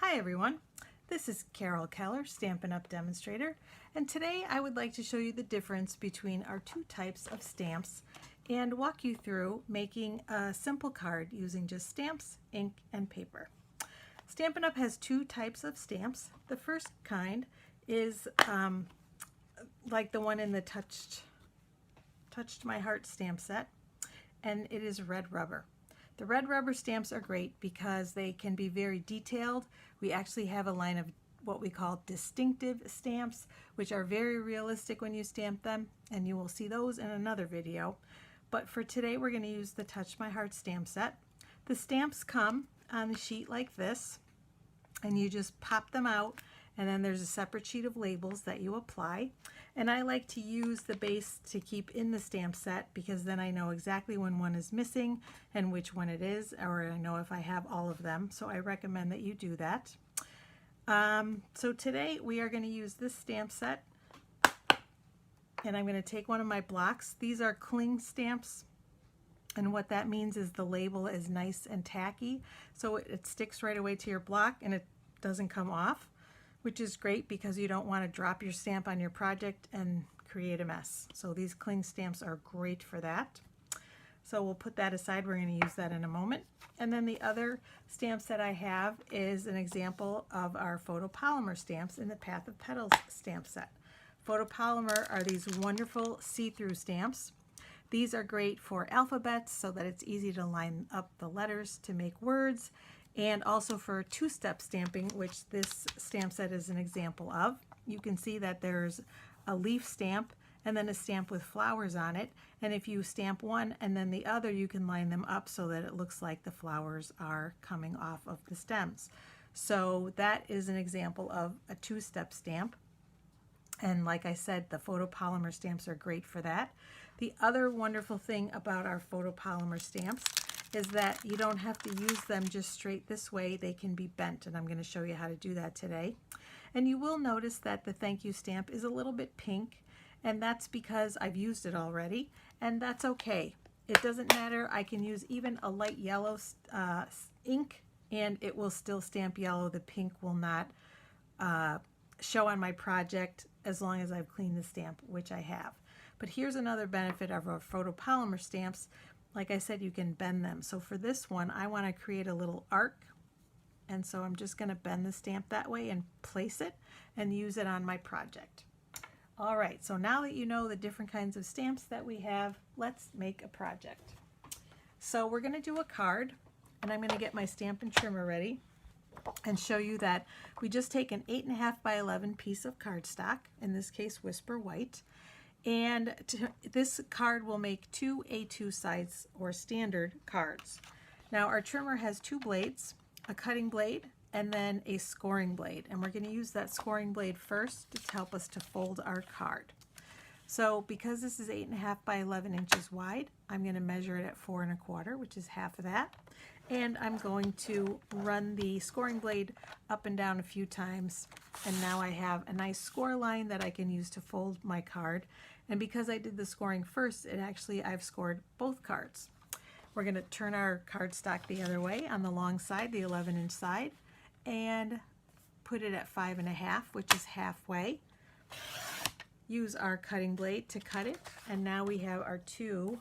Hi everyone, this is Carol Keller, Stampin' Up! Demonstrator, and today I would like to show you the difference between our two types of stamps and walk you through making a simple card using just stamps, ink, and paper. Stampin' Up! Has two types of stamps. The first kind is like the one in the Touched My Heart stamp set, and it is red rubber. The red rubber stamps are great because they can be very detailed. We actually have a line of what we call distinctive stamps, which are very realistic when you stamp them, and you will see those in another video. But for today, we're going to use the Touch My Heart stamp set. The stamps come on the sheet like this, and you just pop them out, and then there's a separate sheet of labels that you apply. And I like to use the base to keep in the stamp set because then I know exactly when one is missing and which one it is, or I know if I have all of them. So I recommend that you do that. So today we are going to use this stamp set, and I'm going to take one of my blocks. These are cling stamps, and what that means is the label is nice and tacky, so it sticks right away to your block and it doesn't come off, which is great because you don't want to drop your stamp on your project and create a mess. So these cling stamps are great for that. So we'll put that aside. We're going to use that in a moment. And then the other stamps that I have is an example of our photopolymer stamps in the Path of Petals stamp set. Photopolymer are these wonderful see-through stamps. These are great for alphabets so that it's easy to line up the letters to make words, and also for two-step stamping, which this stamp set is an example of. You can see that there's a leaf stamp and then a stamp with flowers on it, and if you stamp one and then the other, you can line them up so that it looks like the flowers are coming off of the stems. So that is an example of a two-step stamp, and like I said, the photopolymer stamps are great for that. The other wonderful thing about our photopolymer stamps is that you don't have to use them just straight this way. They can be bent, and I'm going to show you how to do that today. And you will notice that the thank you stamp is a little bit pink, and that's because I've used it already, and that's okay. It doesn't matter. I can use even a light yellow ink, and it will still stamp yellow. The pink will not show on my project as long as I've cleaned the stamp, which I have. But here's another benefit of our photopolymer stamps. Like I said, you can bend them. So for this one, I want to create a little arc, and so I'm just going to bend the stamp that way and place it and use it on my project. All right, so now that you know the different kinds of stamps that we have, let's make a project. So we're going to do a card, and I'm going to get my Stampin' Trimmer ready and show you that we just take an 8.5 by 11 piece of cardstock, in this case Whisper White, and this card will make two A2 size or standard cards. Now our trimmer has two blades, a cutting blade and then a scoring blade, and we're going to use that scoring blade first to help us to fold our card. So because this is 8.5 by 11 inches wide, I'm going to measure it at 4 1/4, which is half of that, and I'm going to run the scoring blade up and down a few times, and now I have a nice score line that I can use to fold my card. And because I did the scoring first, I've scored both cards. We're going to turn our cardstock the other way on the long side, the 11-inch side, and put it at 5 1/2, which is halfway. Use our cutting blade to cut it, and now we have our two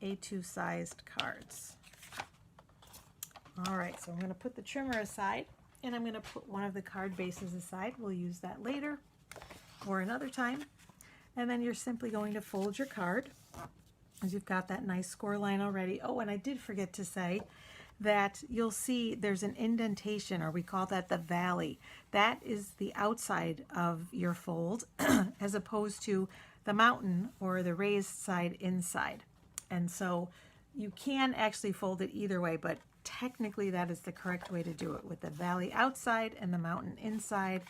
A2 sized cards. All right, so I'm going to put the trimmer aside, and I'm going to put one of the card bases aside. We'll use that later or another time. And then you're simply going to fold your card as you've got that nice score line already. Oh, and I did forget to say that you'll see there's an indentation, or we call that the valley. That is the outside of your fold as opposed to the mountain or the raised side inside. And so you can actually fold it either way, but technically that is the correct way to do it, with the valley outside and the mountain inside,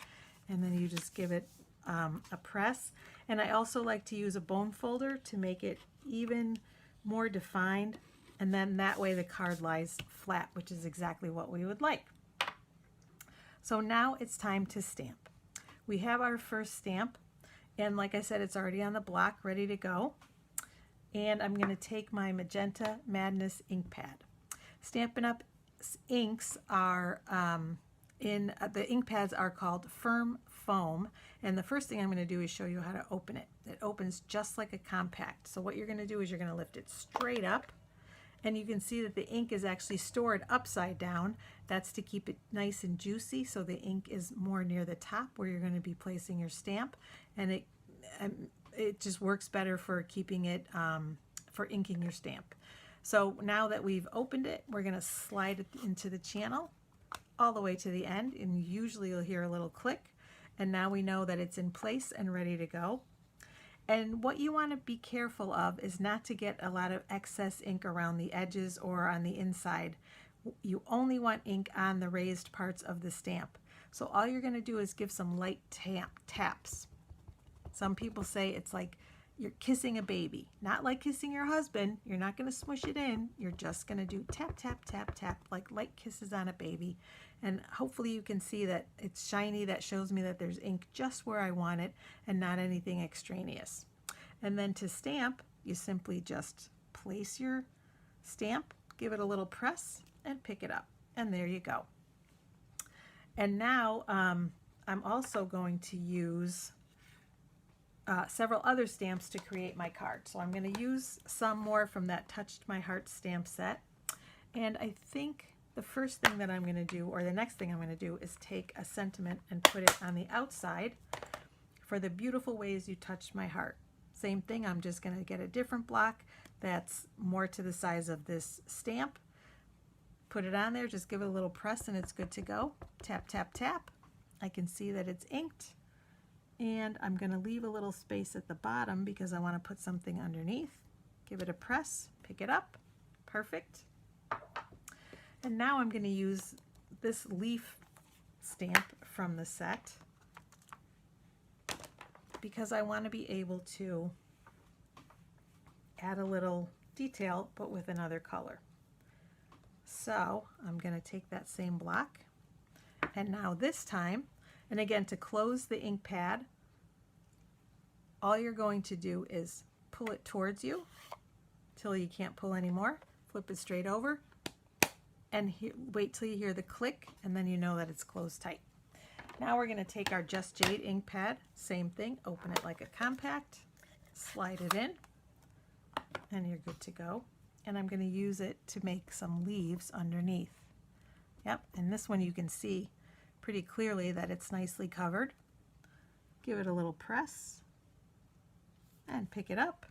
and then you just give it a press. And I also like to use a bone folder to make it even more defined, and then that way the card lies flat, which is exactly what we would like. So now it's time to stamp. We have our first stamp, and like I said, it's already on the block ready to go. And I'm going to take my Magenta Madness ink pad. Stampin' Up! Inks are the ink pads are called firm foam, and the first thing I'm going to do is show you how to open it. It opens just like a compact. So what you're going to do is you're going to lift it straight up, and you can see that the ink is actually stored upside down. That's to keep it nice and juicy, so the ink is more near the top where you're going to be placing your stamp, and it just works better for keeping it for inking your stamp. So now that we've opened it, we're going to slide it into the channel all the way to the end, and usually you'll hear a little click, and now we know that it's in place and ready to go. And what you want to be careful of is not to get a lot of excess ink around the edges or on the inside. You only want ink on the raised parts of the stamp. So all you're going to do is give some light taps. Some people say it's like you're kissing a baby. Not like kissing your husband. You're not going to smush it in. You're just going to do tap, tap, tap, tap, like light kisses on a baby. And hopefully you can see that it's shiny. That shows me that there's ink just where I want it and not anything extraneous. And then to stamp, you simply just place your stamp, give it a little press, and pick it up. And there you go. And now I'm also going to use several other stamps to create my card. So I'm going to use some more from that Touched My Heart stamp set. And I think the first thing that I'm going to do, or the next thing I'm going to do, is take a sentiment and put it on the outside for the beautiful ways you touched my heart. Same thing, I'm just going to get a different block that's more to the size of this stamp. Put it on there, just give it a little press and it's good to go. Tap, tap, tap. I can see that it's inked. And I'm going to leave a little space at the bottom because I want to put something underneath. Give it a press, pick it up. Perfect. And now I'm going to use this leaf stamp from the set because I want to be able to add a little detail but with another color. So I'm going to take that same block, and now this time, and again, to close the ink pad, all you're going to do is pull it towards you till you can't pull anymore. Flip it straight over and wait till you hear the click, and then you know that it's closed tight. Now we're going to take our Just Jade ink pad, same thing, open it like a compact, slide it in, and you're good to go. And I'm going to use it to make some leaves underneath. Yep, and this one you can see pretty clearly that it's nicely covered. Give it a little press and pick it up.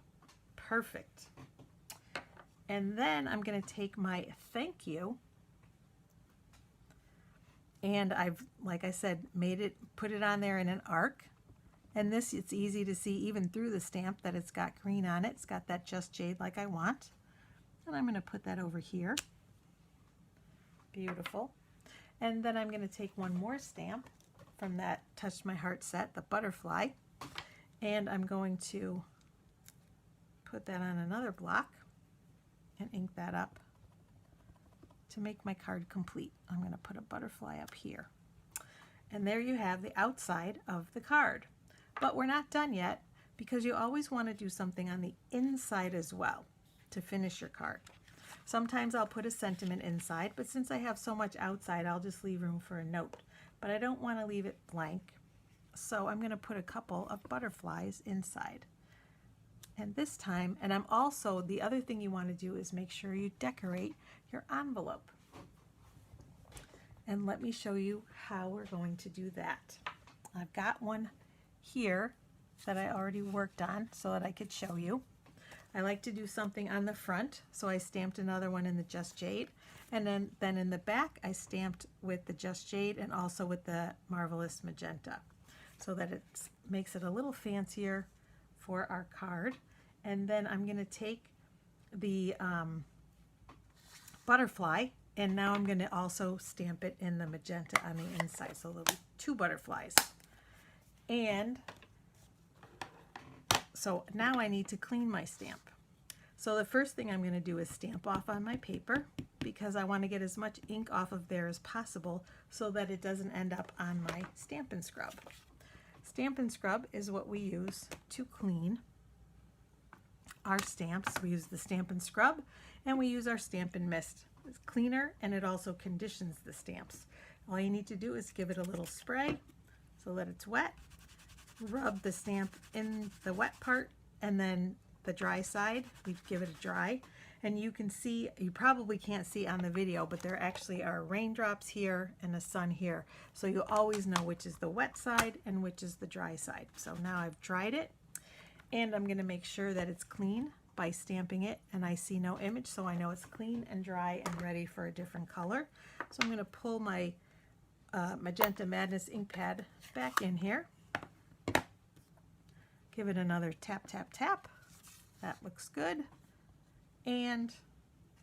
Perfect. And then I'm going to take my thank you, and I've, like I said, put it on there in an arc. And this, it's easy to see even through the stamp that it's got green on it. It's got that Just Jade like I want. And I'm going to put that over here. Beautiful. And then I'm going to take one more stamp from that Touched My Heart set, the butterfly, and I'm going to put that on another block and ink that up to make my card complete. I'm going to put a butterfly up here. And there you have the outside of the card. But we're not done yet, because you always want to do something on the inside as well to finish your card. Sometimes I'll put a sentiment inside, but since I have so much outside, I'll just leave room for a note. But I don't want to leave it blank, so I'm going to put a couple of butterflies inside. And this time, and I'm also, the other thing you want to do is make sure you decorate your envelope. And let me show you how we're going to do that. I've got one here that I already worked on so that I could show you. I like to do something on the front, so I stamped another one in the Just Jade, and then in the back I stamped with the Just Jade and also with the Marvelous Magenta, so that it makes it a little fancier for our card. And then I'm going to take the butterfly, and now I'm going to also stamp it in the magenta on the inside, so there'll be two butterflies. And so now I need to clean my stamp. So the first thing I'm going to do is stamp off on my paper, because I want to get as much ink off of there as possible so that it doesn't end up on my Stampin' Scrub. Stampin' Scrub is what we use to clean our stamps. We use the Stampin' Scrub, and we use our Stampin' Mist. It's cleaner, and it also conditions the stamps. All you need to do is give it a little spray so that it's wet. Rub the stamp in the wet part, and then the dry side, we give it a dry. And you can see, you probably can't see on the video, but there actually are raindrops here and a sun here. So you always know which is the wet side and which is the dry side. So now I've dried it, and I'm going to make sure that it's clean by stamping it, and I see no image, so I know it's clean and dry and ready for a different color. So I'm going to pull my Magenta Madness ink pad back in here. Give it another tap, tap, tap. That looks good. And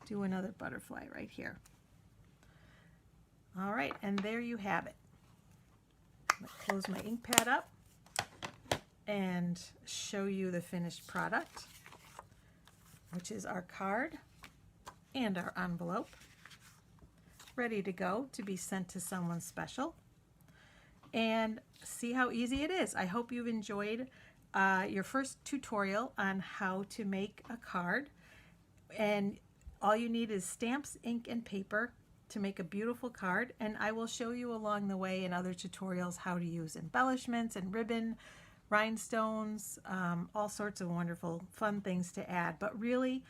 do another butterfly right here. All right, and there you have it. I'm going to close my ink pad up and show you the finished product, which is our card and our envelope, ready to go to be sent to someone special. And see how easy it is. I hope you've enjoyed your first tutorial on how to make a card. And all you need is stamps, ink, and paper to make a beautiful card. And I will show you along the way in other tutorials how to use embellishments and ribbon, rhinestones, all sorts of wonderful fun things to add. But really,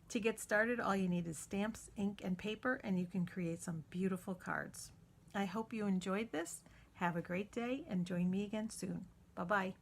to get started, all you need is stamps, ink, and paper, and you can create some beautiful cards. I hope you enjoyed this. Have a great day and join me again soon. Bye-bye.